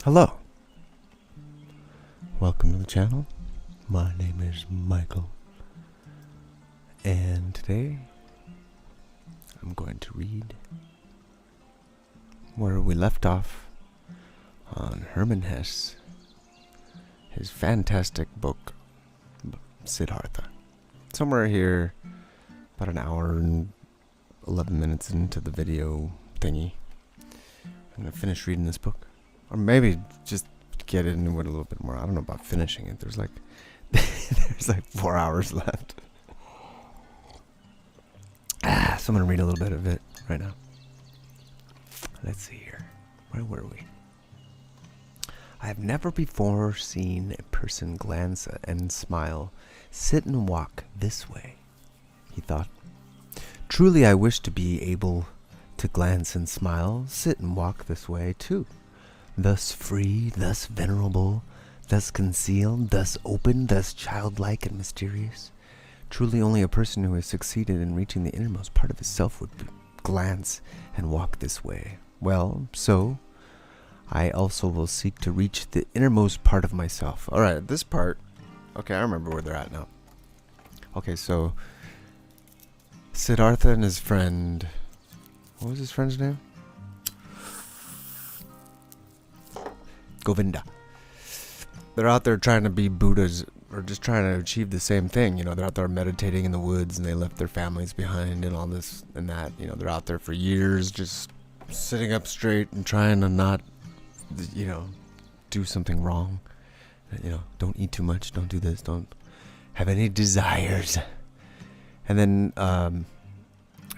Hello. Welcome to the channel. My name is Michael. And today I'm going to read where we left off on Hermann Hesse, his fantastic book, Siddhartha. Somewhere here, about an hour and 11 minutes into the video thingy, I'm going to finish reading this book. Or maybe just get into it a little bit more. I don't know about finishing it. There's like 4 hours left. So I'm going to read a little bit of it right now. Let's see here. Where were we? I have never before seen a person glance and smile, sit and walk this way, he thought. Truly I wish to be able to glance and smile, sit and walk this way too. Thus free, thus venerable, thus concealed, thus open, thus childlike and mysterious. Truly only a person who has succeeded in reaching the innermost part of his self would glance and walk this way. Well, so I also will seek to reach the innermost part of myself. Alright, this part, okay, I remember where they're at now. Okay, so Siddhartha and his friend, what was his friend's name? Govinda. They're out there trying to be Buddhas, or just trying to achieve the same thing. You know, they're out there meditating in the woods, and they left their families behind and all this and that. You know, they're out there for years just sitting up straight and trying to not, you know, do something wrong. You know, don't eat too much, don't do this, don't have any desires. And then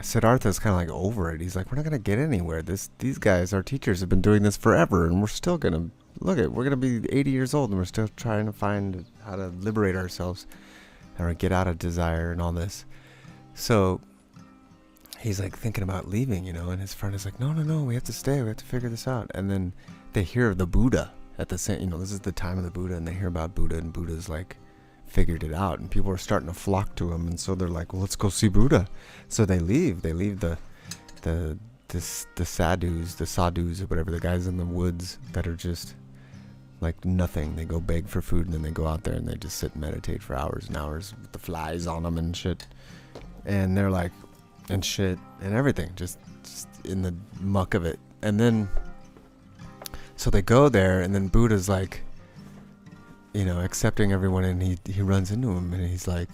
Siddhartha's kind of like over it. He's like, we're not going to get anywhere. These guys, our teachers, have been doing this forever, and we're still going to, look at, we're going to be 80 years old, and we're still trying to find how to liberate ourselves or get out of desire and all this. So he's like thinking about leaving, you know, and his friend is like, no, we have to stay. We have to figure this out. And then they hear of the Buddha at the same, you know, this is the time of the Buddha, and they hear about Buddha, and Buddha's like figured it out, and people are starting to flock to him, and so they're like, well, let's go see Buddha. So they leave the sadhus or whatever, the guys in the woods that are just like nothing. They go beg for food, and then they go out there and they just sit and meditate for hours and hours with the flies on them and shit, and they're like, and shit and everything, just in the muck of it. And then so they go there, and then Buddha's like, you know, accepting everyone, and he runs into him, and he's like,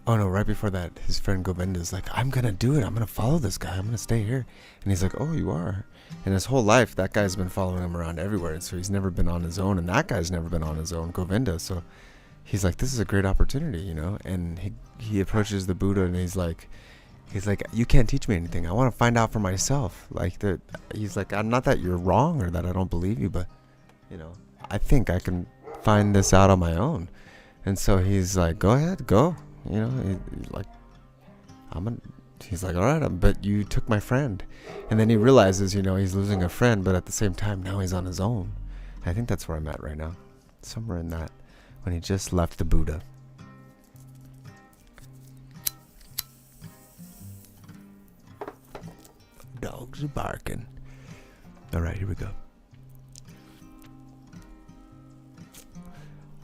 oh no, right before that, his friend Govinda's like, I'm gonna do it, I'm gonna follow this guy, I'm gonna stay here. And he's like, oh, you are? And his whole life, that guy's been following him around everywhere, and so he's never been on his own, and that guy's never been on his own, Govinda. So he's like, this is a great opportunity, you know. And he approaches the Buddha, and he's like, you can't teach me anything, I want to find out for myself. Like that, he's like, I'm not that you're wrong or that I don't believe you, but, you know, I think I can find this out on my own. And so he's like, go ahead, go. You know, he's like, he's like, all right, but you took my friend. And then he realizes, you know, he's losing a friend, but at the same time, now he's on his own. I think that's where I'm at right now. Somewhere in that, when he just left the Buddha. Dogs are barking. All right, here we go.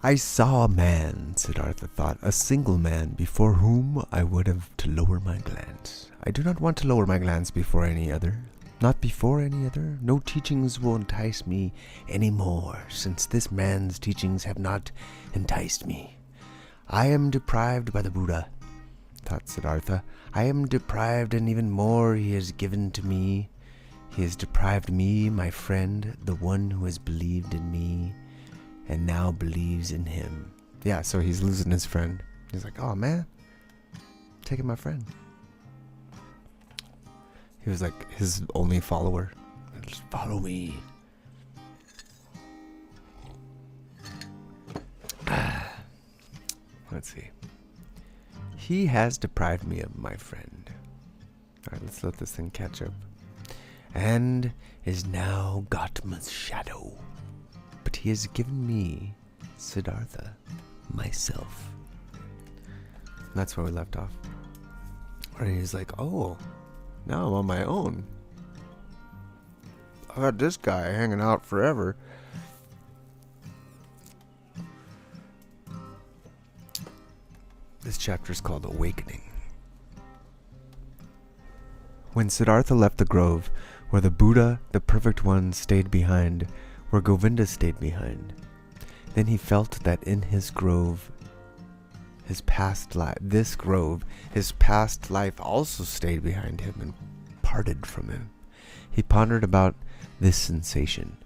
I saw a man, Siddhartha thought, a single man, before whom I would have to lower my glance. I do not want to lower my glance before any other. Not before any other. No teachings will entice me any more, since this man's teachings have not enticed me. I am deprived by the Buddha, thought Siddhartha. I am deprived, and even more he has given to me. He has deprived me, my friend, the one who has believed in me, and now believes in him. Yeah, so he's losing his friend. He's like, oh man, taking my friend. He was like his only follower. Just follow me. Let's see. He has deprived me of my friend. Alright, let's let this thing catch up. And is now Gautama's shadow. But he has given me, Siddhartha, myself. And that's where we left off. Where he's like, oh, now I'm on my own. I got this guy hanging out forever. This chapter is called Awakening. When Siddhartha left the grove, where the Buddha, the Perfect One, stayed behind, where Govinda stayed behind, then he felt that in his grove, his past life also stayed behind him and parted from him. He pondered about this sensation,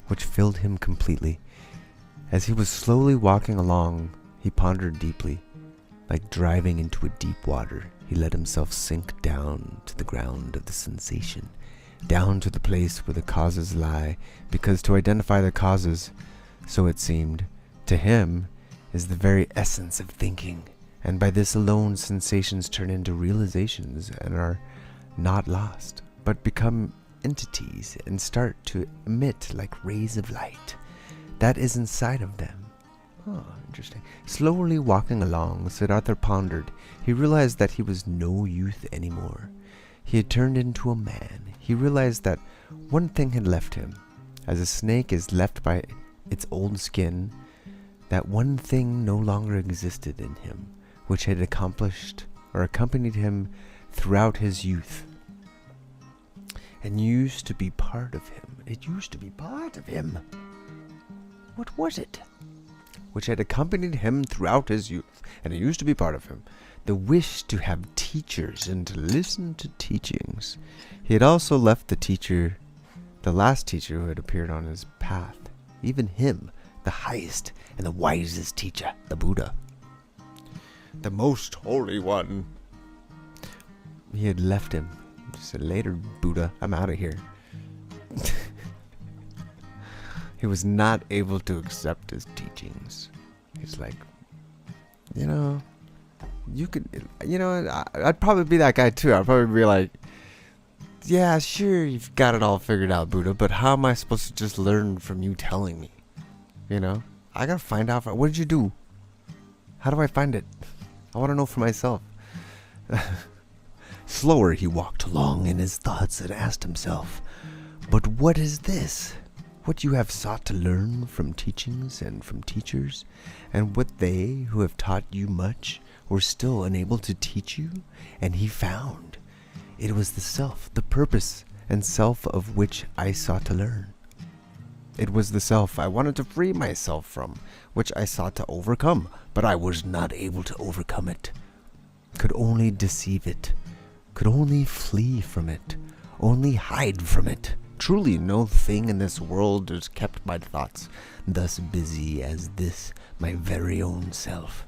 which filled him completely. As he was slowly walking along, he pondered deeply. Like driving into a deep water, he let himself sink down to the ground of the sensation, down to the place where the causes lie, because to identify the causes, so it seemed, to him, is the very essence of thinking, and by this alone sensations turn into realizations and are not lost, but become entities and start to emit like rays of light that is inside of them. Oh, interesting. Slowly walking along, Siddhartha pondered. He realized that he was no youth anymore. He had turned into a man. He realized that one thing had left him. As a snake is left by its old skin, that one thing no longer existed in him, which had accomplished or accompanied him throughout his youth, and used to be part of him. It used to be part of him. What was it? Which had accompanied him throughout his youth, and it used to be part of him. The wish to have teachers and to listen to teachings. He had also left the last teacher who had appeared on his path, even him, the highest and the wisest teacher, the Buddha, the most holy one. He had left him. He said, "Later, Buddha, I'm out of here." He was not able to accept his teachings. He's like, you could, I'd probably be that guy too. I'd probably be like, yeah, sure, you've got it all figured out, Buddha, but how am I supposed to just learn from you telling me? I gotta find out. What did you do? How do I find it? I want to know for myself. Slower he walked along in his thoughts and asked himself, but what is this? What you have sought to learn from teachings and from teachers, and what they who have taught you much were still unable to teach you? And he found it was the self, the purpose and self of which I sought to learn. It was the self I wanted to free myself from, which I sought to overcome, but I was not able to overcome it, could only deceive it, could only flee from it, only hide from it. Truly no thing in this world is kept my thoughts thus busy as this, my very own self.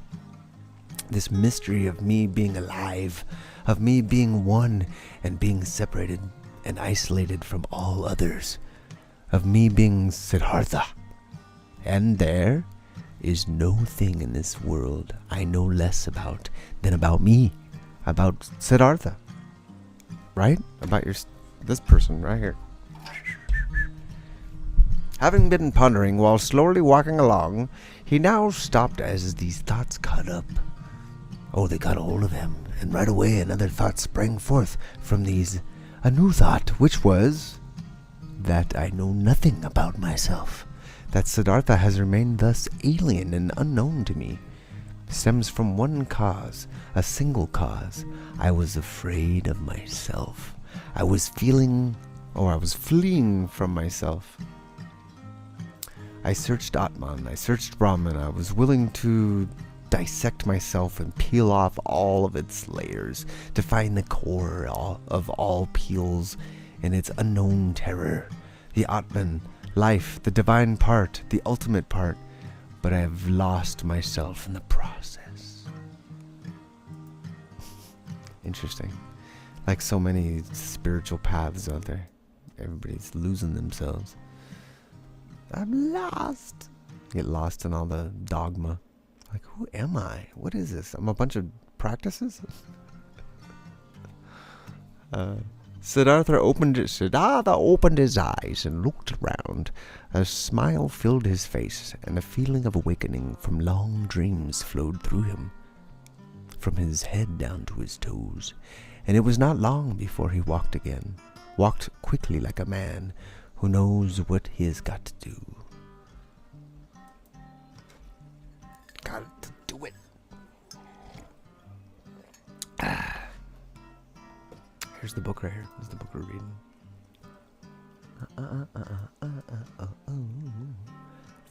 This mystery of me being alive, of me being one and being separated and isolated from all others, of me being Siddhartha. And there is no thing in this world I know less about than about me, about Siddhartha. Right? About this person right here. Having been pondering while slowly walking along, he now stopped as these thoughts caught up. Oh, they got a hold of him, and right away another thought sprang forth from these. A new thought, which was that I know nothing about myself, that Siddhartha has remained thus alien and unknown to me, stems from one cause, a single cause. I was afraid of myself. I was fleeing from myself. I searched Atman, I searched Brahman, I was willing to dissect myself and peel off all of its layers, to find the core of all peels in its unknown terror, the Atman, life, the divine part, the ultimate part, but I have lost myself in the process. Interesting. Like so many spiritual paths out there, everybody's losing themselves. I'm lost. Get lost in all the dogma. Like, who am I? What is this? I'm a bunch of practices? Siddhartha opened his eyes and looked around. A smile filled his face, and a feeling of awakening from long dreams flowed through him, from his head down to his toes. And it was not long before he walked again, walked quickly like a man who knows what he has got to do. Got to do it. Here's the book right here. This is the book we're reading.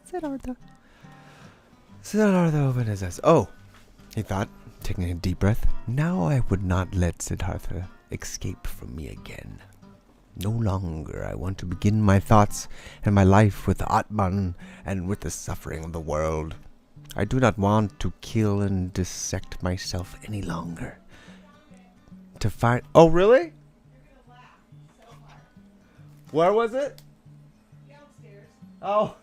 Siddhartha. Siddhartha opened his eyes. Oh, he thought, taking a deep breath. Now I would not let Siddhartha escape from me again. No longer I want to begin my thoughts and my life with Atman and with the suffering of the world. I do not want to kill and dissect myself any longer. To find... Oh, really? Where was it? Downstairs. Oh.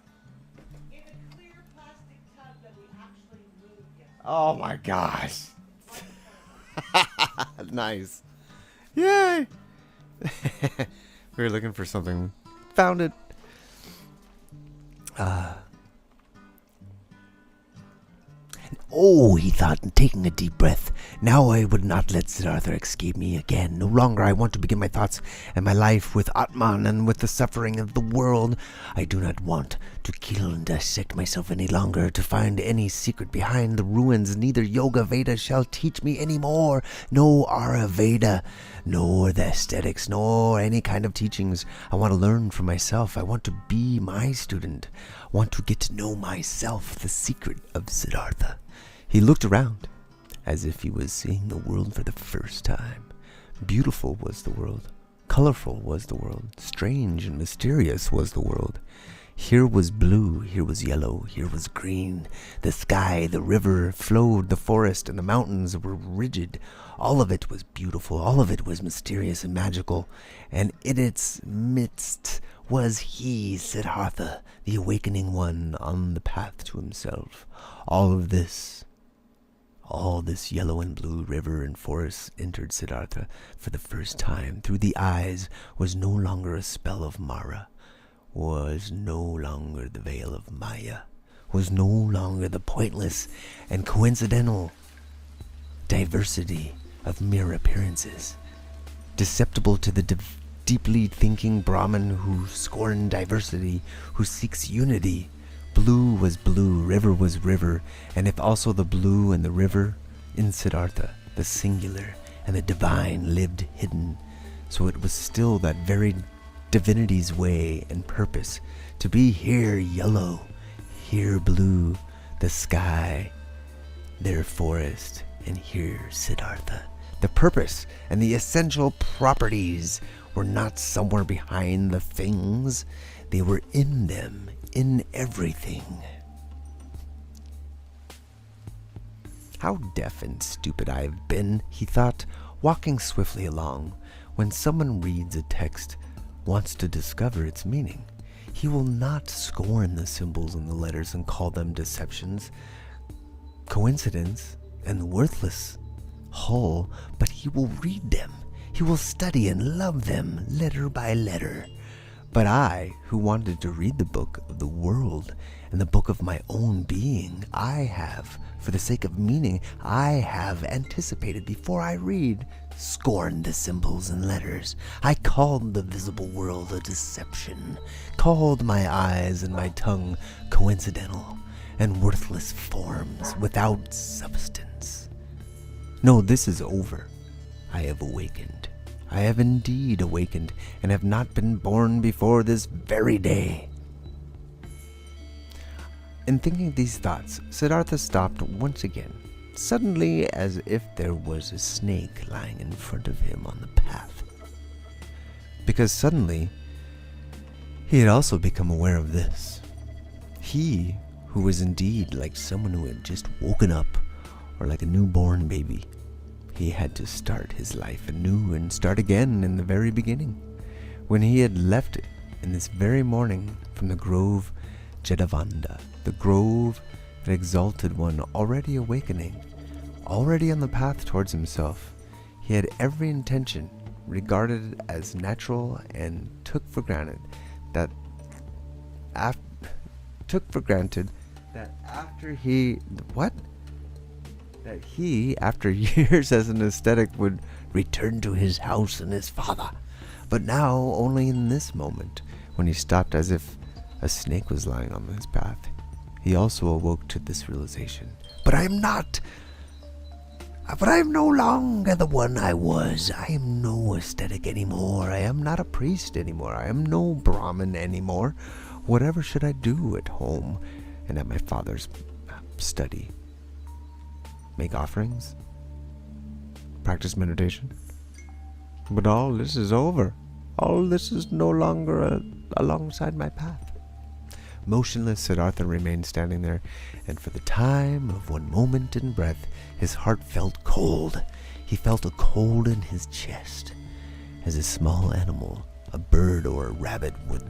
In a clear plastic tub that we actually moved yesterday. Oh my gosh. Nice. Yay. We were looking for something. Found it. Oh, he thought, taking a deep breath. Now I would not let Siddhartha escape me again. No longer I want to begin my thoughts and my life with Atman and with the suffering of the world. I do not want to kill and dissect myself any longer, to find any secret behind the ruins. Neither Yoga Veda shall teach me any more. No Ayurveda, nor the aesthetics, nor any kind of teachings. I want to learn for myself. I want to be my student. I want to get to know myself, the secret of Siddhartha. He looked around, as if he was seeing the world for the first time. Beautiful was the world. Colorful was the world. Strange and mysterious was the world. Here was blue, here was yellow, here was green. The sky, the river flowed, the forest and the mountains were rigid. All of it was beautiful, all of it was mysterious and magical. And in its midst was he, Siddhartha, the awakening one on the path to himself. All this yellow and blue river and forest entered Siddhartha for the first time. Through the eyes was no longer a spell of Mara, was no longer the veil of Maya, was no longer the pointless and coincidental diversity of mere appearances, deceptible to the deeply thinking Brahmin who scorned diversity, who seeks unity. Blue was blue, river was river, and if also the blue and the river, in Siddhartha, the singular and the divine lived hidden, so it was still that very divinity's way and purpose to be here yellow, here blue, the sky, there forest, and here Siddhartha. The purpose and the essential properties were not somewhere behind the things, they were in them, in everything. How deaf and stupid I have been, he thought, walking swiftly along. When someone reads a text, wants to discover its meaning, he will not scorn the symbols and the letters and call them deceptions, coincidence, and worthless hull, but he will read them. He will study and love them, letter by letter. But I, who wanted to read the book of the world and the book of my own being, I have, for the sake of meaning, I have anticipated before I read, scorned the symbols and letters. I called the visible world a deception, called my eyes and my tongue coincidental and worthless forms without substance. No, this is over. I have awakened. I have indeed awakened, and have not been born before this very day. In thinking these thoughts, Siddhartha stopped once again, suddenly as if there was a snake lying in front of him on the path. Because suddenly, he had also become aware of this. He, who was indeed like someone who had just woken up, or like a newborn baby, he had to start his life anew and start again in the very beginning, when he had left in this very morning from the grove Jedavanda, the grove that exalted one already awakening, already on the path towards himself. He had every intention, regarded as natural, and took for granted that after he after years as an ascetic, would return to his house and his father. But now, only in this moment, when he stopped as if a snake was lying on his path. He also awoke to this realization. But I am no longer the one I was. I am no ascetic anymore. I am not a priest anymore. I am no Brahmin anymore. Whatever should I do at home and at my father's study? Make offerings? Practice meditation? But all this is over. All this is no longer alongside my path. Motionless, Siddhartha remained standing there, and for the time of one moment and breath, his heart felt cold. He felt a cold in his chest, as a small animal, a bird or a rabbit, would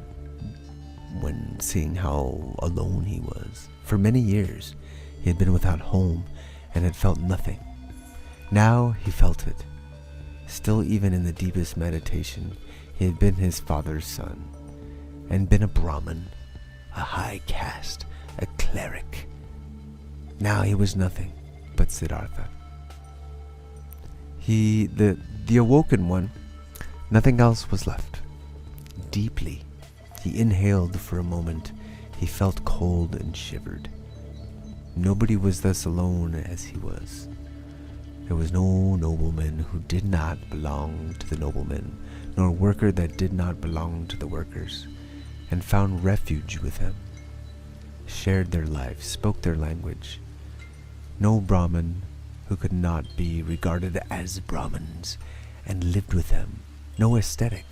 when seeing how alone he was. For many years, he had been without home and had felt nothing. Now he felt it. Still, even in the deepest meditation, he had been his father's son, and been a Brahmin, a high caste, a cleric. Now he was nothing but Siddhartha. The awoken one, nothing else was left. Deeply, he inhaled for a moment. He felt cold and shivered. Nobody was thus alone as he was. There was no nobleman who did not belong to the noblemen, nor worker that did not belong to the workers, and found refuge with him, shared their life, spoke their language. No Brahmin who could not be regarded as Brahmins and lived with them. No ascetic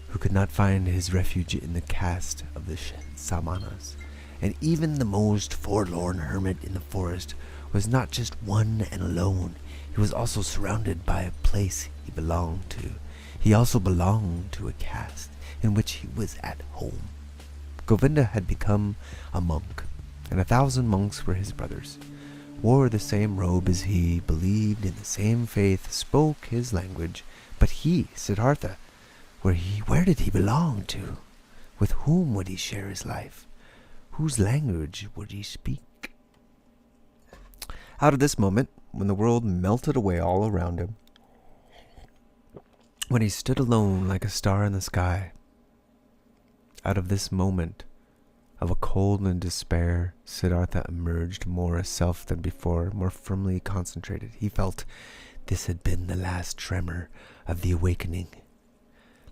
who could not find his refuge in the caste of the Samanas. And even the most forlorn hermit in the forest was not just one and alone. He was also surrounded by a place he belonged to. He also belonged to a caste in which he was at home. Govinda had become a monk, and 1,000 monks were his brothers, wore the same robe as he, believed in the same faith, spoke his language. But he, Siddhartha, where did he belong to? With whom would he share his life? Whose language would he speak? Out of this moment, when the world melted away all around him, when he stood alone like a star in the sky, out of this moment of a cold and despair, Siddhartha emerged more a self than before, more firmly concentrated. He felt this had been the last tremor of the awakening,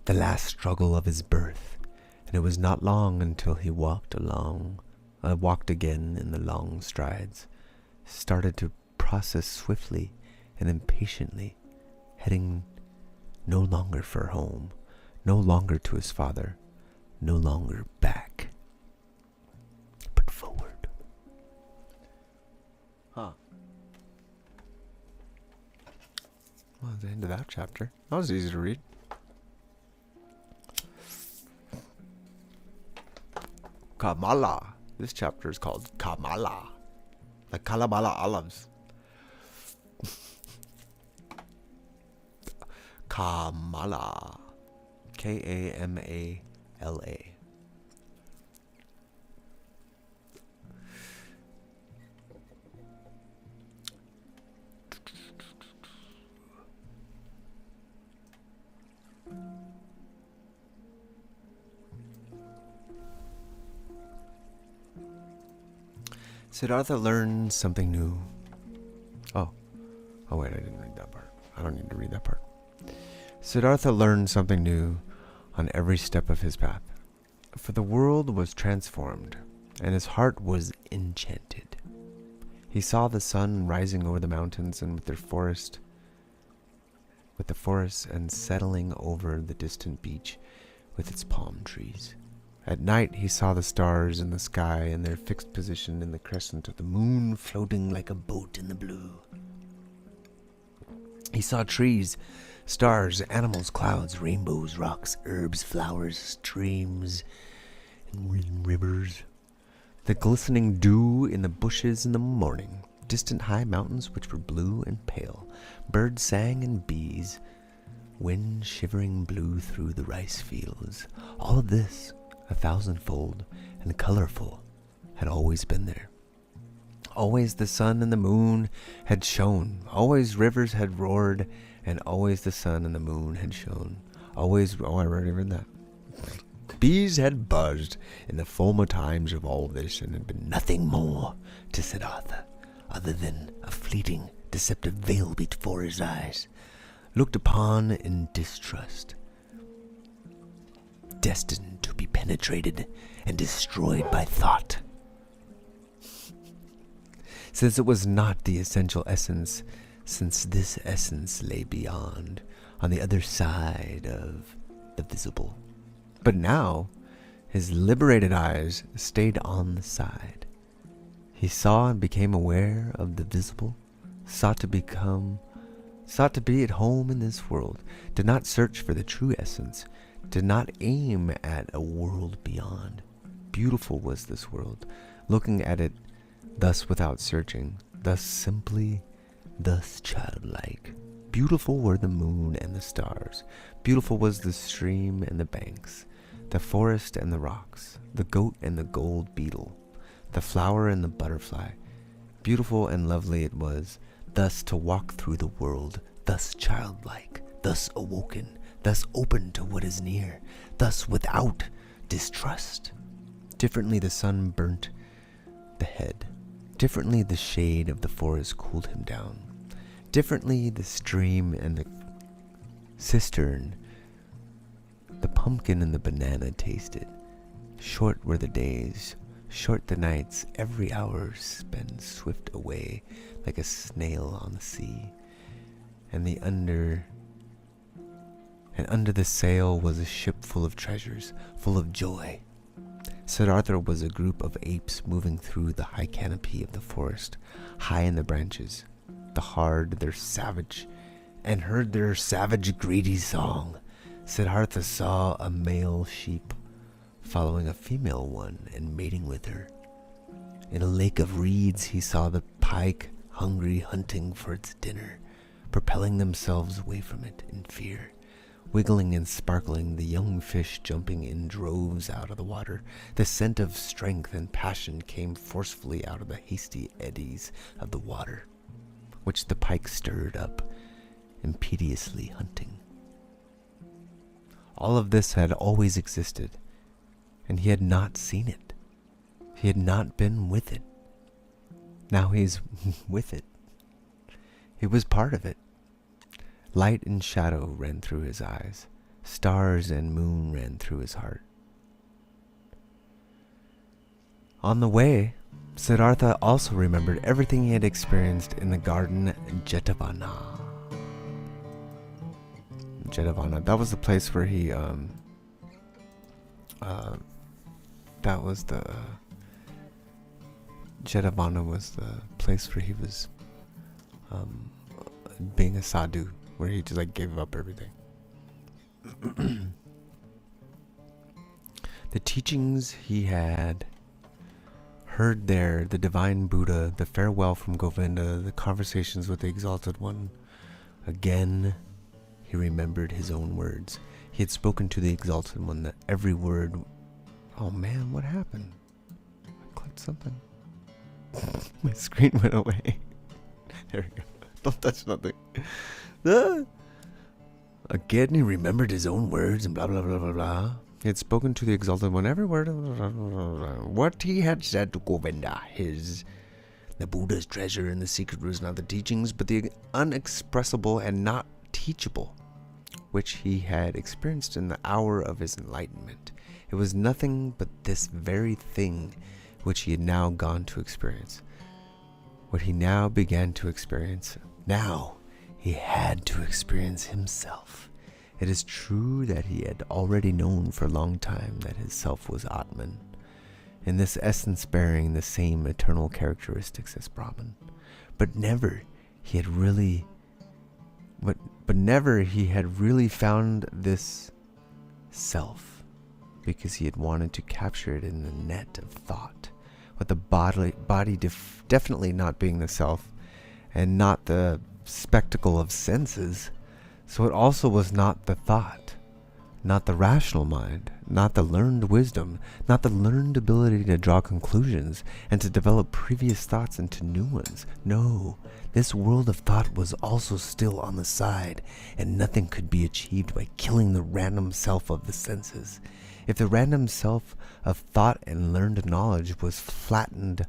the last struggle of his birth, and it was not long until he walked again in the long strides, started to process swiftly and impatiently, heading no longer for home, no longer to his father, no longer back, but forward. Well, that's the end of that chapter. That was easy to read. Kamala. This chapter is called Kamala. Like Kalabala olives. Kamala. Kamala. Siddhartha learned something new. Oh wait, I didn't read that part. I don't need to read that part. Siddhartha learned something new on every step of his path. For the world was transformed, and his heart was enchanted. He saw the sun rising over the mountains and with the forest and settling over the distant beach with its palm trees. At night he saw the stars in the sky in their fixed position in the crescent of the moon floating like a boat in the blue. He saw trees, stars, animals, clouds, rainbows, rocks, herbs, flowers, streams, and rivers. The glistening dew in the bushes in the morning, distant high mountains which were blue and pale, birds sang and bees, wind shivering blew through the rice fields. All of this, 1,000-fold and colorful, had always been there. Always the sun and the moon had shone. Always rivers had roared, and always the sun and the moon had shone. Always, I already read that. bees had buzzed in the former times of all this, and had been nothing more to Siddhartha, other than a fleeting, deceptive veil before his eyes, looked upon in distrust, destined to be penetrated and destroyed by thought. Since it was not the essential essence, since this essence lay beyond, on the other side of the visible. But now, his liberated eyes stayed on the side. He saw and became aware of the visible, sought to be at home in this world, did not search for the true essence, did not aim at a world beyond. Beautiful was this world, looking at it thus without searching, thus simply, thus childlike. Beautiful were the moon and the stars. Beautiful was the stream and the banks, the forest and the rocks, the goat and the gold beetle, the flower and the butterfly. Beautiful and lovely it was, thus to walk through the world, thus childlike, thus awoken, thus open to what is near, thus without distrust. Differently the sun burnt the head. Differently the shade of the forest cooled him down. Differently the stream and the cistern, the pumpkin and the banana tasted. Short were the days, short the nights, every hour sped swift away like a snail on the sea. And under the sail was a ship full of treasures, full of joy. Siddhartha was a group of apes moving through the high canopy of the forest, high in the branches, heard their savage greedy song. Siddhartha saw a male sheep following a female one and mating with her. In a lake of reeds he saw the pike hungry hunting for its dinner, propelling themselves away from it in fear. Wiggling and sparkling, the young fish jumping in droves out of the water. The scent of strength and passion came forcefully out of the hasty eddies of the water, which the pike stirred up, impetuously hunting. All of this had always existed, and he had not seen it. He had not been with it. Now he's with it. He was part of it. Light and shadow ran through his eyes. Stars and moon ran through his heart. On the way, Siddhartha also remembered everything he had experienced in the garden Jetavana. Jetavana, that was the place where he, Jetavana was the place where he was, being a sadhu, where he just like gave up everything. The teachings he had heard there, the divine Buddha, the farewell from Govinda, the conversations with the Exalted One. Again, he remembered his own words. He had spoken to the Exalted One that every word... Oh man, what happened? I clicked something. My screen went away. There we go. Don't touch nothing. Again, he remembered his own words and blah, blah, blah, blah, blah. He had spoken to the Exalted One every word. What he had said to Govinda, the Buddha's treasure and the secret was not the teachings, but the unexpressible and not teachable, which he had experienced in the hour of his enlightenment. It was nothing but this very thing which he had now gone to experience. What he now began to experience. Now he had to experience himself. It is true that he had already known for a long time that his self was Atman, in this essence bearing the same eternal characteristics as Brahman. But never he had really found this self, because he had wanted to capture it in the net of thought, with the body definitely not being the self, and not the spectacle of senses. So it also was not the thought, not the rational mind, not the learned wisdom, not the learned ability to draw conclusions and to develop previous thoughts into new ones. No, this world of thought was also still on the side, and nothing could be achieved by killing the random self of the senses. If the random self of thought and learned knowledge was fattened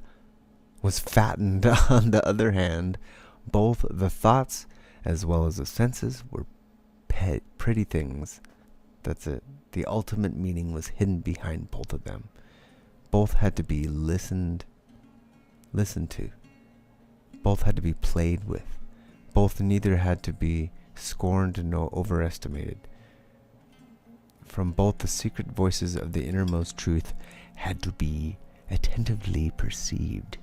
on the other hand, both the thoughts as well as the senses were pretty things. That's it. The ultimate meaning was hidden behind both of them. Both had to be listened to. Both had to be played with. Both neither had to be scorned nor overestimated. From both the secret voices of the innermost truth had to be attentively perceived.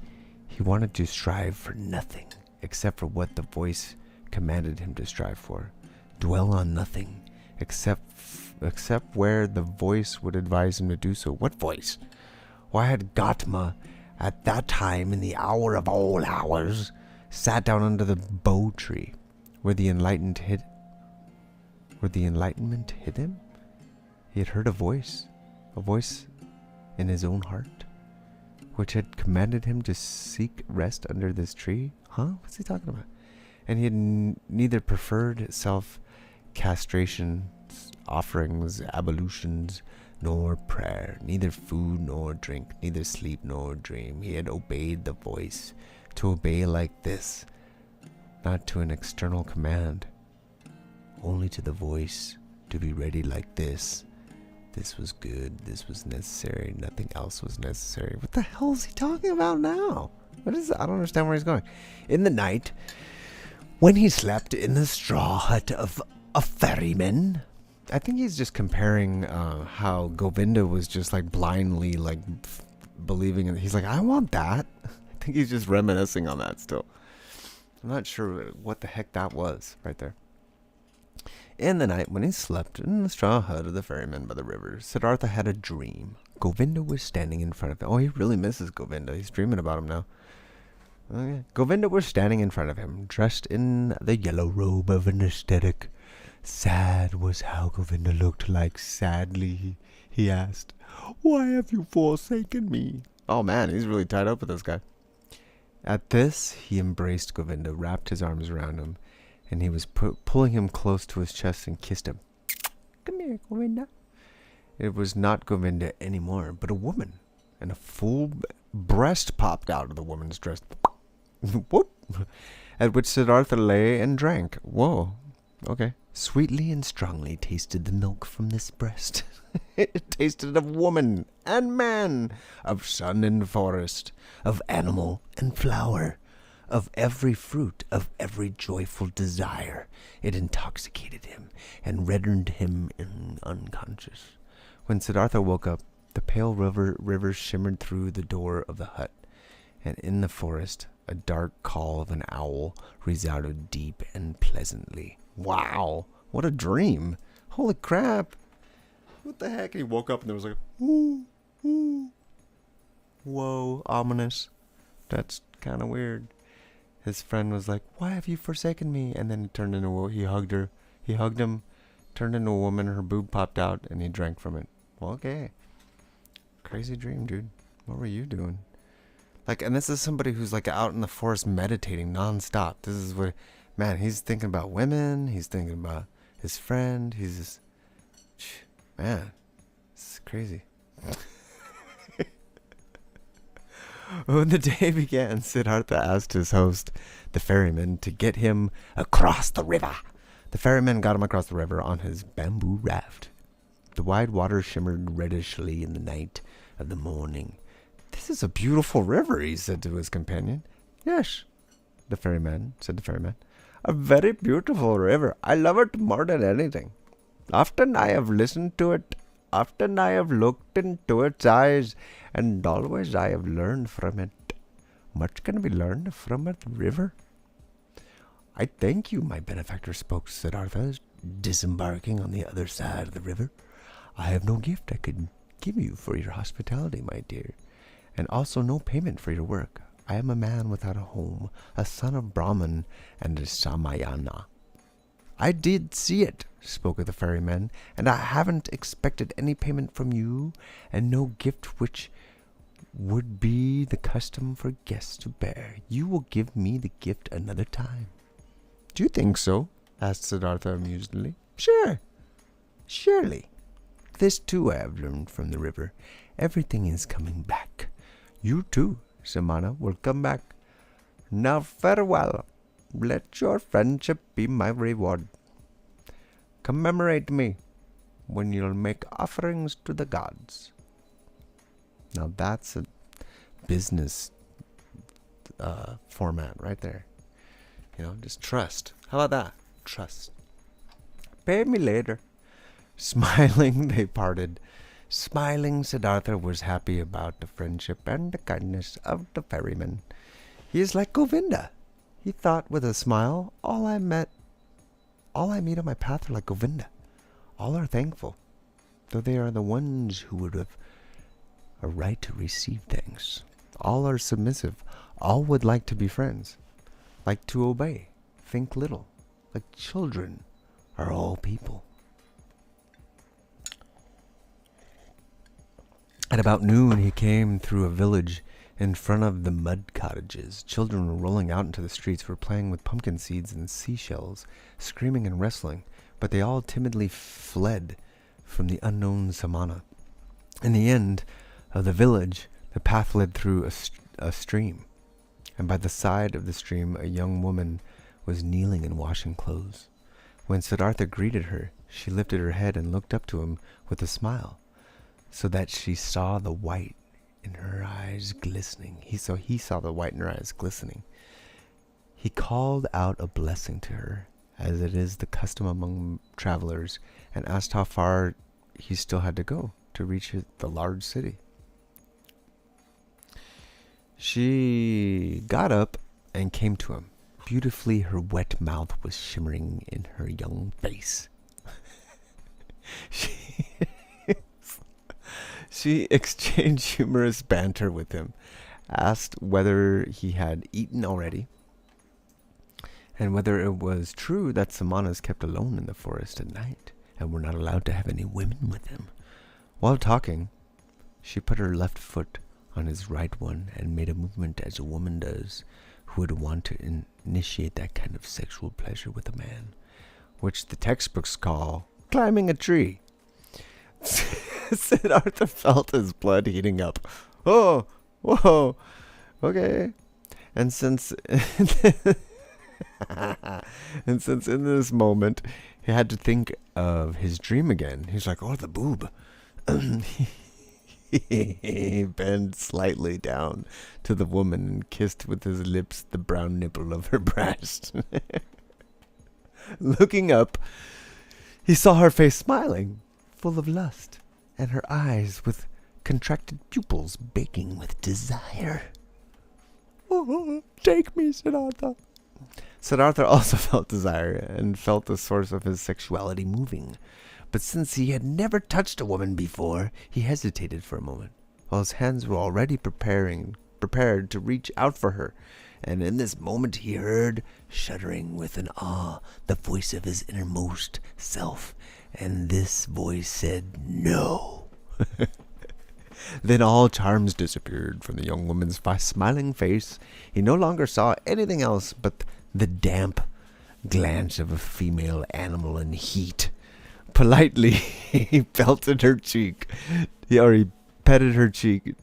He wanted to strive for nothing except for what the voice commanded him to strive for. Dwell on nothing except where the voice would advise him to do so. What voice? Why had Gautama, at that time in the hour of all hours, sat down under the bo tree where the enlightenment hid him? He had heard a voice in his own heart, which had commanded him to seek rest under this tree. Huh? What's he talking about? And he had neither preferred self-castration, offerings, ablutions, nor prayer, neither food nor drink, neither sleep nor dream. He had obeyed the voice. To obey like this, not to an external command, only to the voice, to be ready like this. This was good, this was necessary, nothing else was necessary. What the hell is he talking about now? What is that? I don't understand where he's going. In the night, when he slept in the straw hut of a ferryman, I think he's just comparing how Govinda was just like blindly like believing in. He's like, I want that. I think he's just reminiscing on that still. I'm not sure what the heck that was right there. In the night, when he slept in the straw hut of the ferryman by the river, Siddhartha had a dream. Govinda was standing in front of him. Oh, he really misses Govinda. He's dreaming about him now. Okay. Govinda was standing in front of him, dressed in the yellow robe of an ascetic. Sad was how Govinda looked like. Sadly, he asked, "Why have you forsaken me?" Oh man, he's really tied up with this guy. At this, he embraced Govinda, wrapped his arms around him, and he was pulling him close to his chest and kissed him. Come here, Govinda. It was not Govinda anymore, but a woman, and a full breast popped out of the woman's dress. Whoop! At which Siddhartha lay and drank. Whoa. Okay. Sweetly and strongly tasted the milk from this breast. It tasted of woman and man, of sun and forest, of animal and flower, of every fruit, of every joyful desire. It intoxicated him and rendered him unconscious. When Siddhartha woke up, the pale river shimmered through the door of the hut, and in the forest a dark call of an owl resounded deep and pleasantly. Wow, what a dream. Holy crap. What the heck? He woke up and there was like, ooh, ooh. Whoa, ominous. That's kind of weird. His friend was like, "Why have you forsaken me?" And then it turned into he hugged her. He hugged him, turned into a woman, her boob popped out, and he drank from it. Well, okay. Crazy dream, dude. What were you doing? Like, and this is somebody who's like out in the forest meditating nonstop. This is what, man, he's thinking about women. He's thinking about his friend. He's just, man, it's crazy. When the day began, Siddhartha asked his host, the ferryman, to get him across the river. The ferryman got him across the river on his bamboo raft. The wide water shimmered reddishly in the night of the morning. "This is a beautiful river," he said to his companion. "Yes," said the ferryman. "A very beautiful river. I love it more than anything. Often I have listened to it. Often I have looked into its eyes, and always I have learned from it. Much can be learned from a river." "I thank you," my benefactor spoke, Siddhartha, disembarking on the other side of the river. "I have no gift I could give you for your hospitality, my dear, and also no payment for your work. I am a man without a home, a son of Brahman and a Samayana." "I did see it," spoke the ferryman, "and I haven't expected any payment from you, and no gift which would be the custom for guests to bear. You will give me the gift another time." "Do you think so?" asked Siddhartha amusedly. "Sure. Surely." this too I have learned from the river. Everything is coming back. You too, Samana, will come back. Now farewell. Let your friendship be my reward. Commemorate me when you'll make offerings to the gods. Now that's a business format right there. Just trust. How about that? Trust. Pay me later. Smiling, they parted. Smiling, Siddhartha was happy about the friendship and the kindness of the ferryman. He is like Govinda. He thought with a smile, all I meet on my path are like Govinda. All are thankful, though they are the ones who would have a right to receive thanks. All are submissive. All would like to be friends, like to obey, think little, like children are all people. At about noon, he came through a village. In front of the mud cottages, children were rolling out into the streets, were playing with pumpkin seeds and seashells, screaming and wrestling, but they all timidly fled from the unknown Samana. In the end of the village, the path led through a stream, and by the side of the stream a young woman was kneeling and washing clothes. When Siddhartha greeted her, she lifted her head and looked up to him with a smile, so that she saw the white in her eyes glistening. He saw the white in her eyes glistening. He called out a blessing to her, as it is the custom among travelers, and asked how far he still had to go to reach the large city. She got up and came to him. Beautifully, her wet mouth was shimmering in her young face. She exchanged humorous banter with him, asked whether he had eaten already, and whether it was true that Samanas kept alone in the forest at night and were not allowed to have any women with him. While talking, she put her left foot on his right one and made a movement as a woman does who would want to initiate that kind of sexual pleasure with a man, which the textbooks call climbing a tree. Siddhartha felt his blood heating up. Oh, whoa, okay. And since in this moment he had to think of his dream again, he's like, oh, the boob. He bent slightly down to the woman and kissed with his lips the brown nipple of her breast. Looking up, he saw her face smiling, full of lust, and her eyes with contracted pupils baking with desire. Oh, take me, Siddhartha. Siddhartha also felt desire and felt the source of his sexuality moving. But since he had never touched a woman before, he hesitated for a moment, while his hands were already prepared to reach out for her. And in this moment he heard, shuddering with an awe, the voice of his innermost self. And this voice said, no. Then all charms disappeared from the young woman's smiling face. He no longer saw anything else but the damp glance of a female animal in heat. Politely, he pelted her cheek, he petted her cheek,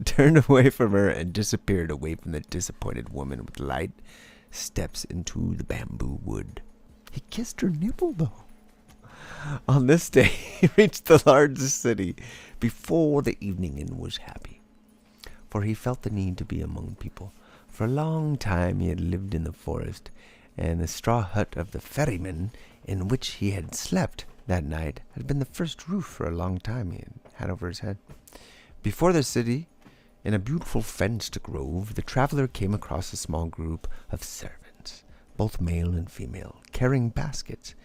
turned away from her, and disappeared away from the disappointed woman with light steps into the bamboo wood. He kissed her nipple, though. On this day, he reached the largest city before the evening and was happy, for he felt the need to be among people. For a long time he had lived in the forest, and the straw hut of the ferryman in which he had slept that night had been the first roof for a long time he had over his head. Before the city, in a beautiful fenced grove, the traveler came across a small group of servants, both male and female, carrying baskets.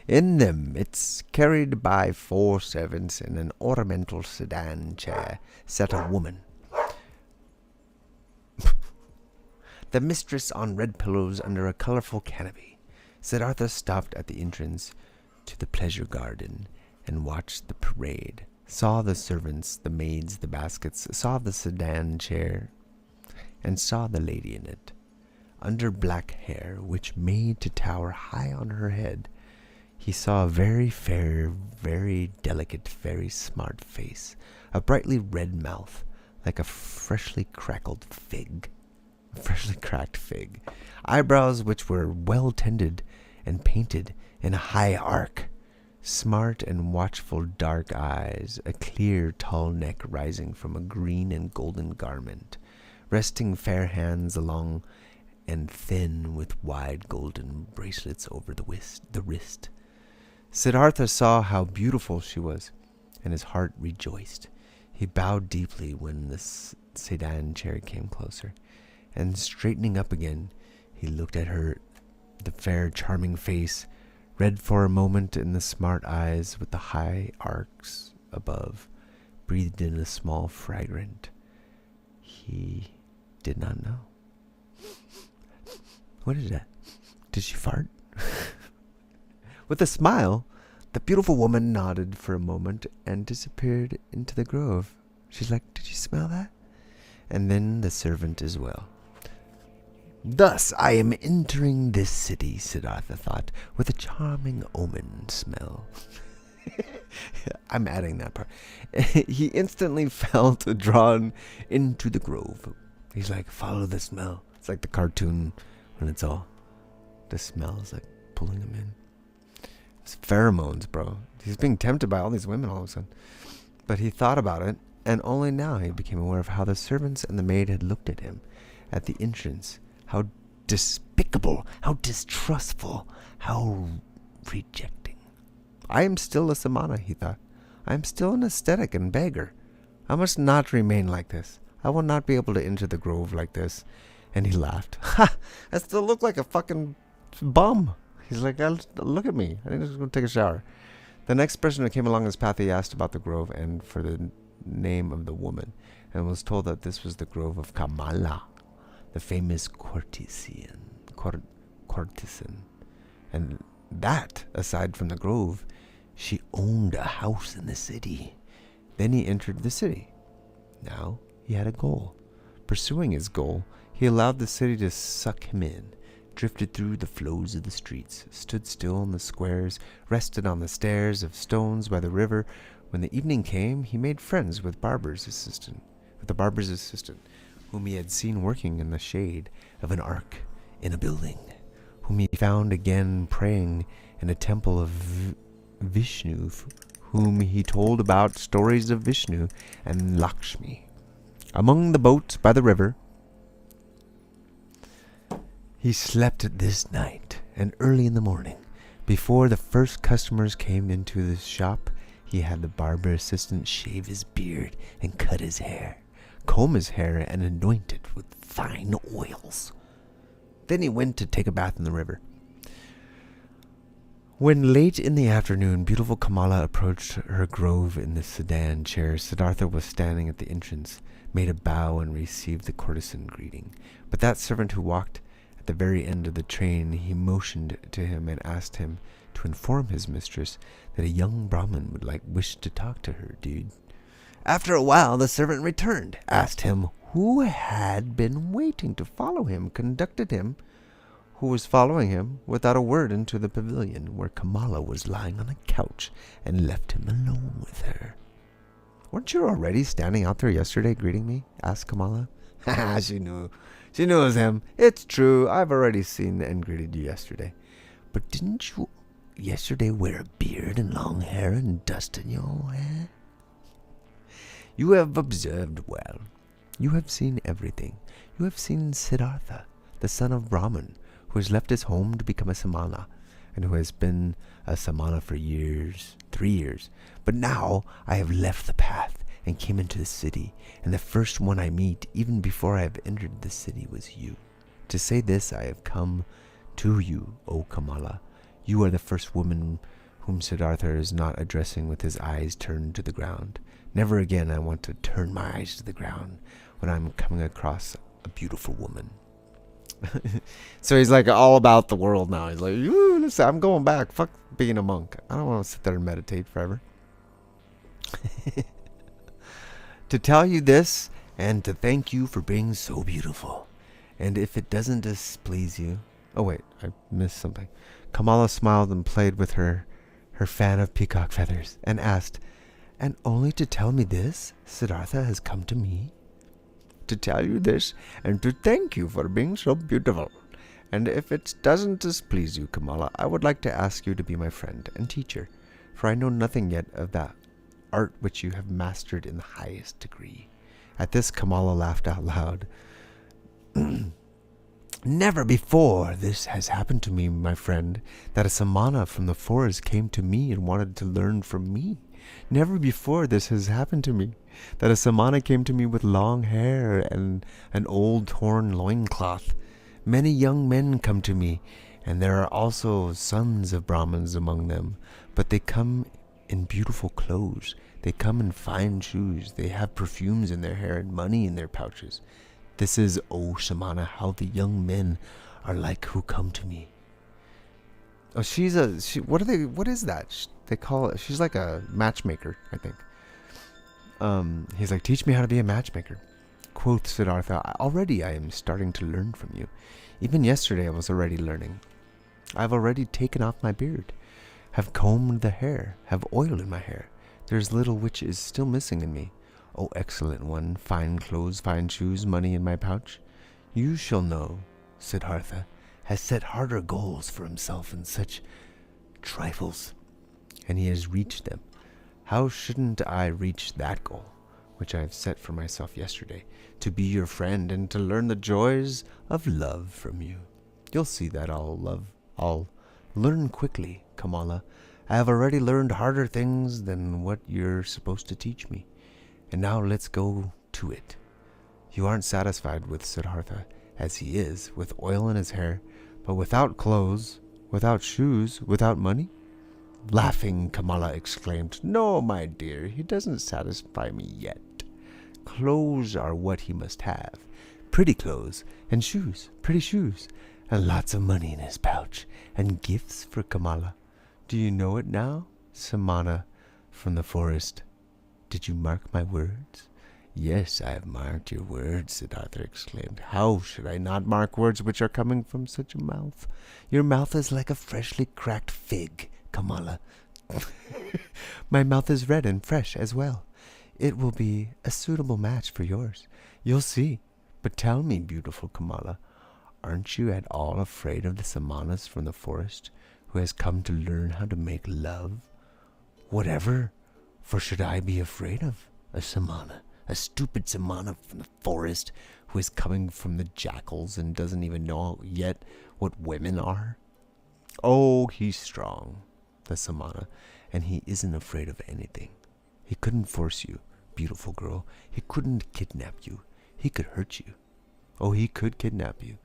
In them, it's carried by 4 servants in an ornamental sedan chair, sat a woman. The mistress on red pillows under a colorful canopy. Siddhartha stopped at the entrance to the pleasure garden and watched the parade, saw the servants, the maids, the baskets, saw the sedan chair, and saw the lady in it. Under black hair, which made to tower high on her head, he saw a very fair, very delicate, very smart face, a brightly red mouth, like a freshly cracked fig, eyebrows which were well tended and painted in a high arc, smart and watchful dark eyes, a clear, tall neck rising from a green and golden garment, resting fair hands along and thin with wide golden bracelets over the wrist. Siddhartha saw how beautiful she was, and his heart rejoiced. He bowed deeply when the sedan chair came closer, and straightening up again, he looked at her, the fair, charming face, read for a moment in the smart eyes with the high arcs above, breathed in a small fragrant. He did not know. What is that? Did she fart? With a smile, the beautiful woman nodded for a moment and disappeared into the grove. She's like, did you smell that? And then the servant as well. Thus I am entering this city, Siddhartha thought, with a charming omen smell. I'm adding that part. He instantly felt drawn into the grove. He's like, follow the smell. It's like the cartoon when it's all, the smell is like pulling him in. It's pheromones, bro. He's being tempted by all these women all of a sudden. But he thought about it, and only now he became aware of how the servants and the maid had looked at him at the entrance. How despicable, how distrustful, how rejecting. I am still a samana, he thought. I am still an ascetic and beggar. I must not remain like this. I will not be able to enter the grove like this. And he laughed. Ha! I still look like a fucking bum. He's like, look at me. I think I'm just going to take a shower. The next person who came along his path, he asked about the grove and for the name of the woman, and was told that this was the grove of Kamala, the famous courtesan. And that, aside from the grove, she owned a house in the city. Then he entered the city. Now he had a goal. Pursuing his goal, he allowed the city to suck him in, drifted through the flows of the streets, stood still in the squares, rested on the stairs of stones by the river. When the evening came, he made friends with the barber's assistant, whom he had seen working in the shade of an ark in a building, whom he found again praying in a temple of Vishnu, whom he told about stories of Vishnu and Lakshmi. Among the boats by the river, he slept this night, and early in the morning, before the first customers came into the shop, he had the barber assistant shave his beard and cut his hair, comb his hair, and anoint it with fine oils. Then he went to take a bath in the river. When late in the afternoon, beautiful Kamala approached her grove in the sedan chair, Siddhartha was standing at the entrance, made a bow and received the courtesan greeting. But that servant who walked at the very end of the train, he motioned to him and asked him to inform his mistress that a young Brahmin would wish to talk to her, dude. After a while, the servant returned, asked him who had been waiting to follow him, conducted him, who was following him, without a word into the pavilion, where Kamala was lying on a couch, and left him alone with her. Weren't you already standing out there yesterday greeting me? Asked Kamala. Ha! She knew. She knew it was him. It's true. I've already seen and greeted you yesterday. But didn't you yesterday wear a beard and long hair and dust in your hair? You have observed well. You have seen everything. You have seen Siddhartha, the son of Brahman, who has left his home to become a samana, and who has been a samana for 3 years. But now I have left the path and came into the city, and the first one I meet, even before I have entered the city, was you. To say this, I have come to you, O Kamala. You are the first woman whom Siddhartha is not addressing with his eyes turned to the ground. Never again I want to turn my eyes to the ground when I'm coming across a beautiful woman. So he's like all about the world now. He's like, ooh, listen, I'm going back. Fuck being a monk. I don't want to sit there and meditate forever. To tell you this and to thank you for being so beautiful. And if it doesn't displease you... Oh wait, I missed something. Kamala smiled and played with her her fan of peacock feathers, and asked, "And only to tell me this, Siddhartha has come to me?" "To tell you this, and to thank you for being so beautiful. And if it doesn't displease you, Kamala, I would like to ask you to be my friend and teacher, for I know nothing yet of that art which you have mastered in the highest degree." At this, Kamala laughed out loud. "Never before this has happened to me, my friend, that a samana from the forest came to me and wanted to learn from me. Never before this has happened to me, that a samana came to me with long hair and an old torn loincloth. Many young men come to me, and there are also sons of Brahmins among them, but they come in beautiful clothes. They come in fine shoes. They have perfumes in their hair and money in their pouches. This is, O Samana, how the young men are like who come to me." Oh, what is that? They call it, she's like a matchmaker, I think. He's like, "Teach me how to be a matchmaker." Quoth Siddhartha, "Already I am starting to learn from you. Even yesterday I was already learning. I have already taken off my beard, have combed the hair, have oil in my hair. There is little which is still missing in me. O excellent one, fine clothes, fine shoes, money in my pouch. You shall know, Siddhartha has set harder goals for himself in such trifles, and he has reached them. How shouldn't I reach that goal, which I have set for myself yesterday, to be your friend and to learn the joys of love from you? You'll see that I'll learn quickly, Kamala. I have already learned harder things than what you're supposed to teach me. And now let's go to it. You aren't satisfied with Siddhartha as he is, with oil in his hair, but without clothes, without shoes, without money?" Laughing, Kamala exclaimed, "No, my dear, he doesn't satisfy me yet. Clothes are what he must have. Pretty clothes, and shoes, pretty shoes, and lots of money in his pouch, and gifts for Kamala. Do you know it now, Samana from the forest? Did you mark my words?" "Yes, I have marked your words," Siddhartha exclaimed. "How should I not mark words which are coming from such a mouth? Your mouth is like a freshly cracked fig, Kamala." "My mouth is red and fresh as well. It will be a suitable match for yours. You'll see. But tell me, beautiful Kamala, aren't you at all afraid of the samanas from the forest who has come to learn how to make love? Whatever for should I be afraid of a samana, a stupid samana from the forest who is coming from the jackals and doesn't even know yet what women are? Oh, he's strong, the samana, and he isn't afraid of anything. He couldn't force you, beautiful girl. He couldn't kidnap you. He could hurt you. Oh, he could kidnap you.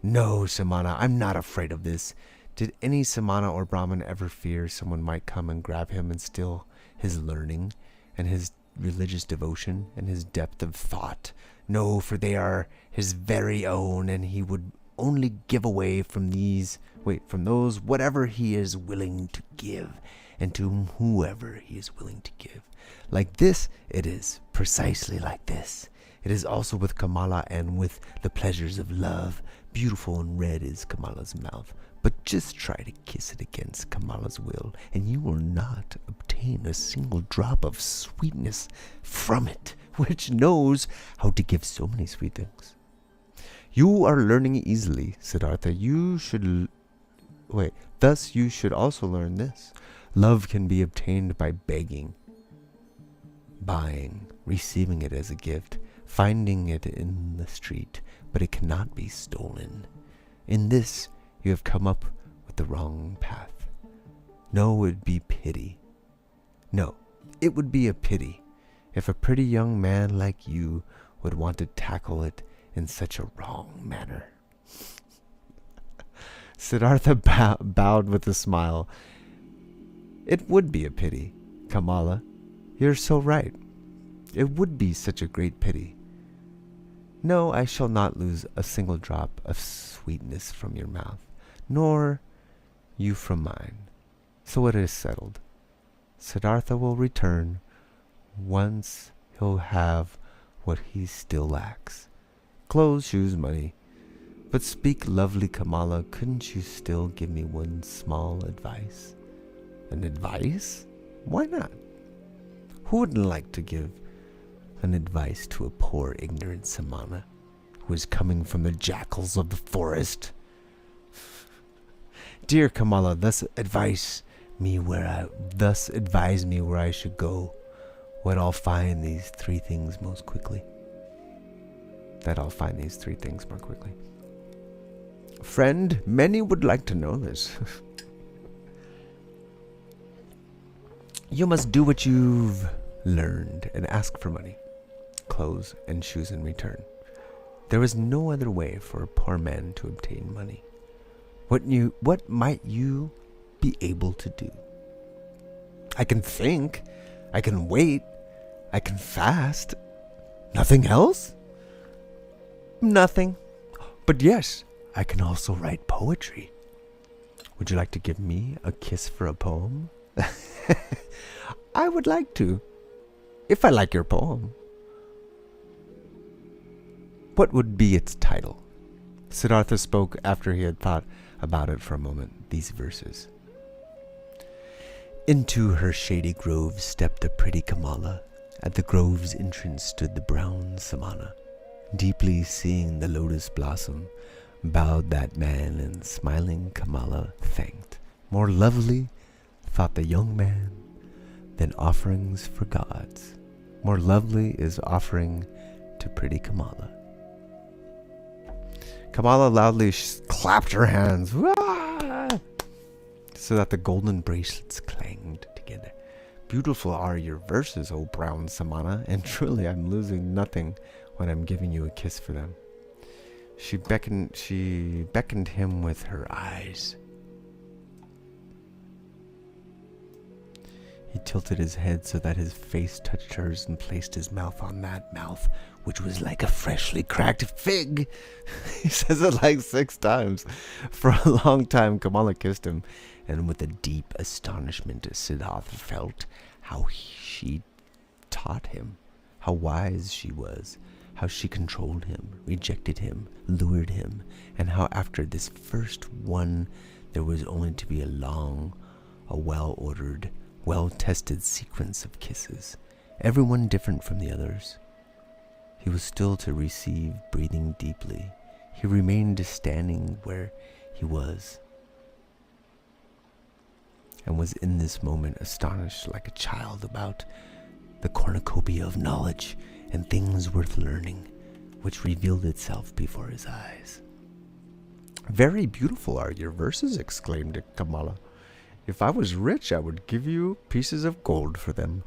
No, Samana, I'm not afraid of this. Did any Samana or Brahmin ever fear someone might come and grab him and steal his learning and his religious devotion and his depth of thought? No, for they are his very own, and he would only give away from those whatever he is willing to give, and to whoever he is willing to give. Like this it is, precisely like this. It is also with Kamala and with the pleasures of love. Beautiful and red is Kamala's mouth, but just try to kiss it against Kamala's will, and you will not obtain a single drop of sweetness from it, which knows how to give so many sweet things. You are learning easily, Siddhartha. Thus you should also learn this. Love can be obtained by begging, buying, receiving it as a gift, finding it in the street, but it cannot be stolen. In this you have come up with the wrong path. No, it would be pity. No, it would be a pity if a pretty young man like you would want to tackle it in such a wrong manner. Siddhartha bowed with a smile. It would be a pity, Kamala. You're so right. It would be such a great pity. No, I shall not lose a single drop of sweetness from your mouth, nor you from mine. So it is settled. Siddhartha will return. Once he'll have what he still lacks. Clothes, shoes, money. But speak, lovely Kamala, couldn't you still give me one small advice? An advice? Why not? Who wouldn't like to give an advice to a poor, ignorant samana who is coming from the jackals of the forest? Dear Kamala, thus advise me where I should go. What I'll find these three things most quickly. Friend, many would like to know this. You must do what you've learned and ask for money, clothes, and shoes in return. There is no other way for a poor man to obtain money. What might you be able to do? I can think. I can wait. I can fast. Nothing else? Nothing. But yes, I can also write poetry. Would you like to give me a kiss for a poem? I would like to, if I like your poem. What would be its title? Siddhartha spoke after he had thought about it for a moment, these verses. Into her shady grove stepped a pretty Kamala. At the grove's entrance stood the brown samana. Deeply seeing the lotus blossom, bowed that man, and smiling Kamala thanked. More lovely, thought the young man, than offerings for gods. More lovely is offering to pretty Kamala. Kamala loudly clapped her hands, "Wah!" so that the golden bracelets clanged together. Beautiful are your verses, O brown samana, and truly I'm losing nothing when I'm giving you a kiss for them. She beckoned him with her eyes. He tilted his head so that his face touched hers and placed his mouth on that mouth, which was like a freshly cracked fig. He says it like 6 times. For a long time, Kamala kissed him, and with a deep astonishment, Siddhartha felt how she taught him, how wise she was, how she controlled him, rejected him, lured him, and how after this first one, there was only to be a well-ordered, well-tested sequence of kisses, everyone different from the others. He was still to receive, breathing deeply. He remained standing where he was, and was in this moment astonished like a child about the cornucopia of knowledge and things worth learning, which revealed itself before his eyes. Very beautiful are your verses, exclaimed Kamala. If I was rich, I would give you pieces of gold for them.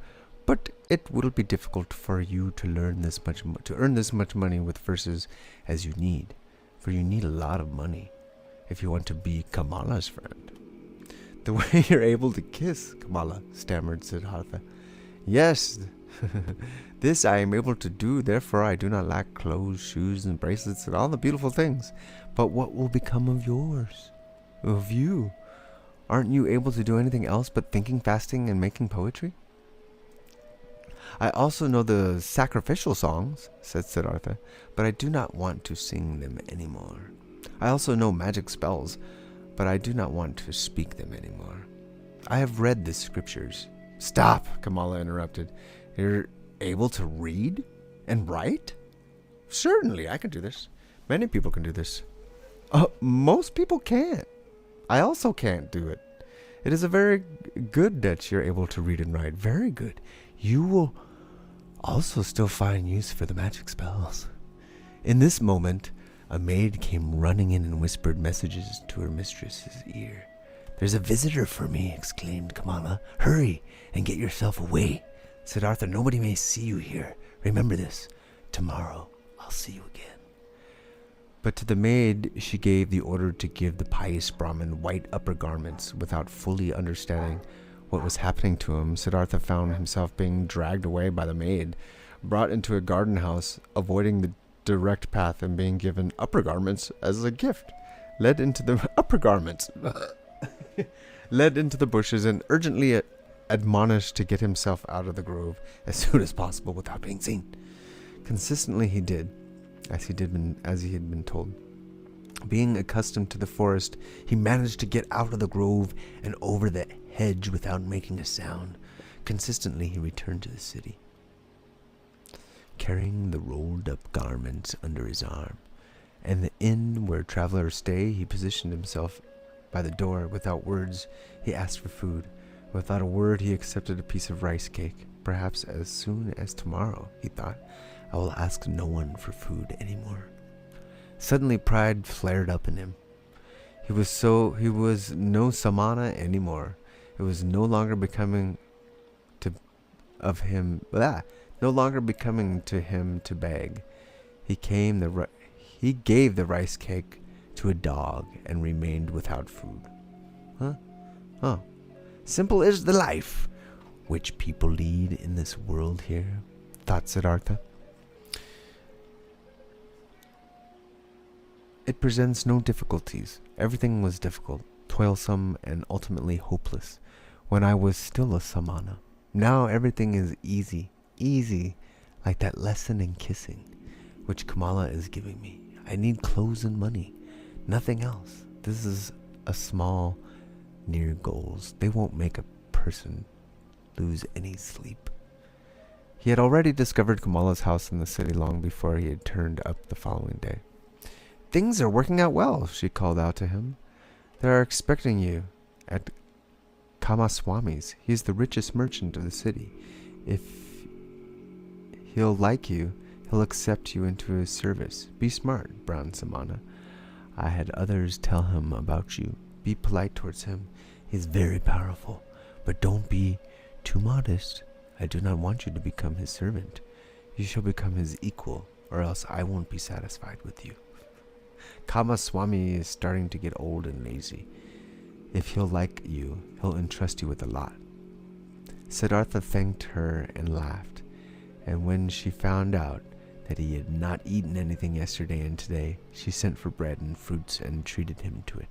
But it will be difficult for you to earn this much money with verses as you need, for you need a lot of money if you want to be Kamala's friend. The way you're able to kiss, Kamala, stammered Siddhartha. Yes, this I am able to do, therefore I do not lack clothes, shoes, and bracelets, and all the beautiful things. But what will become of yours? Of you? Aren't you able to do anything else but thinking, fasting, and making poetry? I also know the sacrificial songs, said Siddhartha, but I do not want to sing them anymore. I also know magic spells, but I do not want to speak them anymore. I have read the scriptures. Stop, Kamala interrupted. You're able to read and write? Certainly, I can do this. Many people can do this. Most people can't. I also can't do it. It is a very good that you're able to read and write. Very good. You will also still find use for the magic spells. In this moment, a maid came running in and whispered messages to her mistress's ear. There's a visitor for me, exclaimed Kamala. Hurry and get yourself away. Siddhartha, nobody may see you here. Remember this. Tomorrow, I'll see you again. But to the maid she gave the order to give the pious Brahmin white upper garments. Without fully understanding what was happening to him, Siddhartha found himself being dragged away by the maid, brought into a garden house, avoiding the direct path and being given upper garments as a gift, led into the bushes and urgently admonished to get himself out of the grove as soon as possible without being seen. Consistently he did as he had been told. Being accustomed to the forest, he managed to get out of the grove and over the hedge without making a sound. Consistently, he returned to the city, carrying the rolled-up garments under his arm. And the inn where travelers stay, he positioned himself by the door. Without words, he asked for food. Without a word, he accepted a piece of rice cake. Perhaps as soon as tomorrow, he thought, I will ask no one for food anymore. Suddenly, pride flared up in him. He was no samana anymore. It was no longer becoming to him to beg. He gave the rice cake to a dog and remained without food. Oh. Simple is the life which people lead in this world here, thought Siddhartha. It presents no difficulties. Everything was difficult, toilsome, and ultimately hopeless when I was still a samana. Now everything is easy, like that lesson in kissing, which Kamala is giving me. I need clothes and money, nothing else. This is a small, near goals. They won't make a person lose any sleep. He had already discovered Kamala's house in the city long before he had turned up the following day. Things are working out well, she called out to him. They are expecting you at Kamaswami's. He's the richest merchant of the city. If he'll like you, he'll accept you into his service. Be smart, Brown Samana. I had others tell him about you. Be polite towards him. He's very powerful, but don't be too modest. I do not want you to become his servant. You shall become his equal, or else I won't be satisfied with you. Kamaswami is starting to get old and lazy. If he'll like you, he'll entrust you with a lot. Siddhartha thanked her and laughed, and when she found out that he had not eaten anything yesterday and today, she sent for bread and fruits and treated him to it.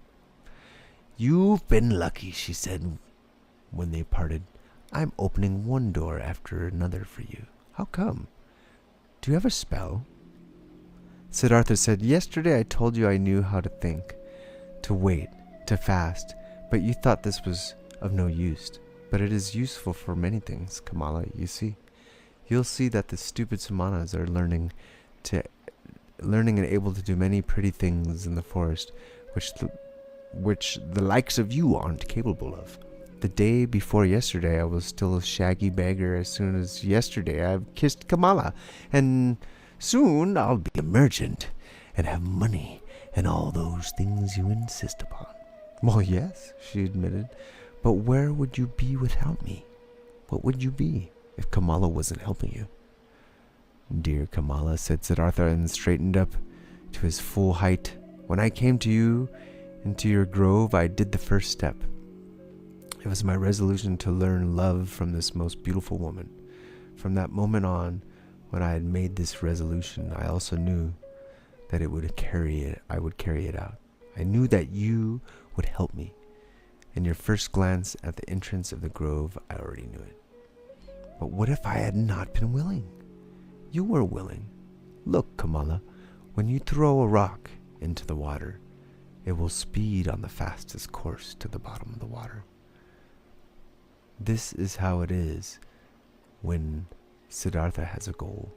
You've been lucky, she said when they parted. I'm opening one door after another for you. How come? Do you have a spell? Siddhartha said, Yesterday I told you I knew how to think, to wait, to fast, but you thought this was of no use. But it is useful for many things, Kamala, you see. You'll see that the stupid samanas are learning and able to do many pretty things in the forest, which the likes of you aren't capable of. The day before yesterday, I was still a shaggy beggar. As soon as yesterday, I've kissed Kamala, and soon I'll be a merchant and have money and all those things you insist upon. Well, yes, she admitted, but where would you be without me? What would you be if Kamala wasn't helping you? Dear Kamala, said Siddhartha, and straightened up to his full height. When I came to you into your grove, I did the first step. It was my resolution to learn love from this most beautiful woman. From that moment on, when I had made this resolution, I also knew that I would carry it out. I knew that you would help me. In your first glance at the entrance of the grove, I already knew it. But what if I had not been willing? You were willing. Look, Kamala, when you throw a rock into the water, it will speed on the fastest course to the bottom of the water. This is how it is when Siddhartha has a goal,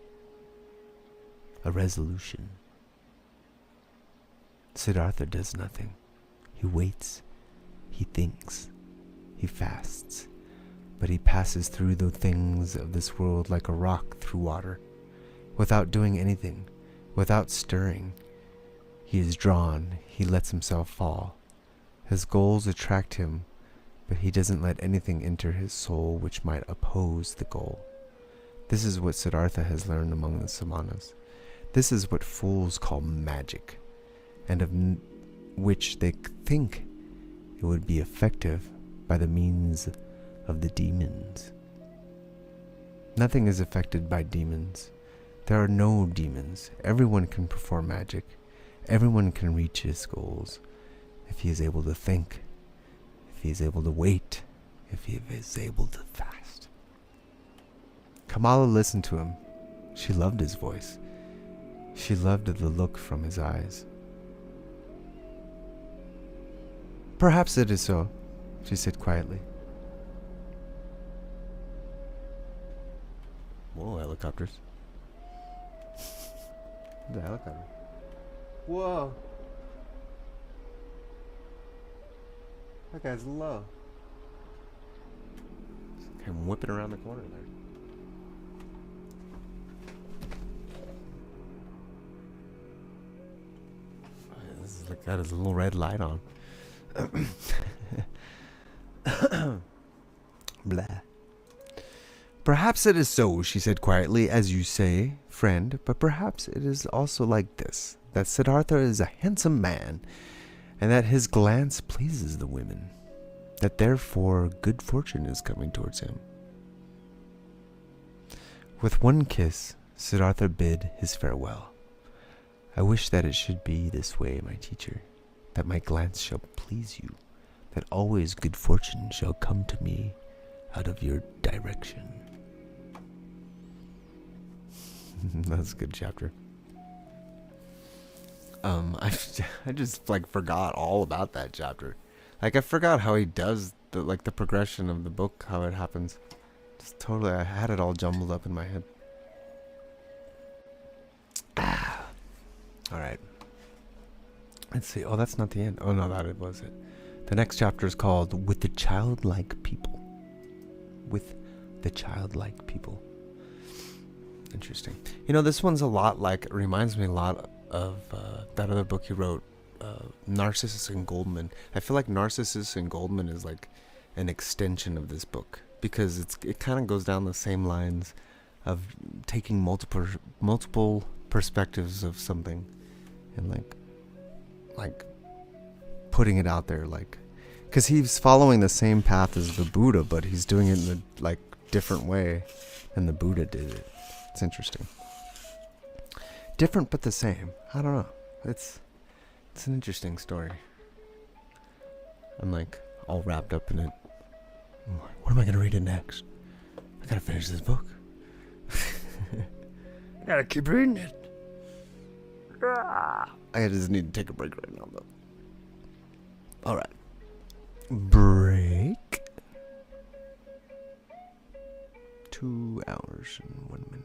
a resolution. Siddhartha does nothing. He waits, he thinks, he fasts, but he passes through the things of this world like a rock through water, without doing anything, without stirring. He is drawn, he lets himself fall. His goals attract him, but he doesn't let anything enter his soul which might oppose the goal. This is what Siddhartha has learned among the samanas. This is what fools call magic, and of which they think it would be effective by the means of the demons. Nothing is affected by demons. There are no demons. Everyone can perform magic. Everyone can reach his goals if he is able to think, if he is able to wait, if he is able to fast. Kamala listened to him. She loved his voice. She loved the look from his eyes. Perhaps it is so, she said quietly. Whoa, helicopters. The helicopter. Whoa. That guy's low. I'm whipping around the corner there. Oh, this is like got his little red light on. Blah. Perhaps it is so, she said quietly, as you say, friend, but perhaps it is also like this, that Siddhartha is a handsome man, and that his glance pleases the women, that therefore good fortune is coming towards him. With one kiss, Siddhartha bid his farewell. I wish that it should be this way, my teacher, that my glance shall please you, that always good fortune shall come to me out of your direction. That's a good chapter. I just like forgot all about that chapter. Like I forgot how he does the progression of the book, how it happens. Just totally, I had it all jumbled up in my head. All right. Let's see. Oh, that's not the end. Oh no, that it was it. The next chapter is called "With the Childlike People." With the childlike people. Interesting. You know, this one's a lot like, it reminds me a lot of that other book he wrote, Narcissus and Goldman. I feel like Narcissus and Goldman is like an extension of this book, because it kind of goes down the same lines of taking multiple perspectives of something and like putting it out there, like, because he's following the same path as the Buddha, but he's doing it in a like different way than the Buddha did it. It's interesting. Different but the same. I don't know. It's an interesting story. I'm like all wrapped up in it. I'm like, what am I gonna read it next? I gotta finish this book. I gotta keep reading it. I just need to take a break right now, though. All right. Break. 2 hours and 1 minute.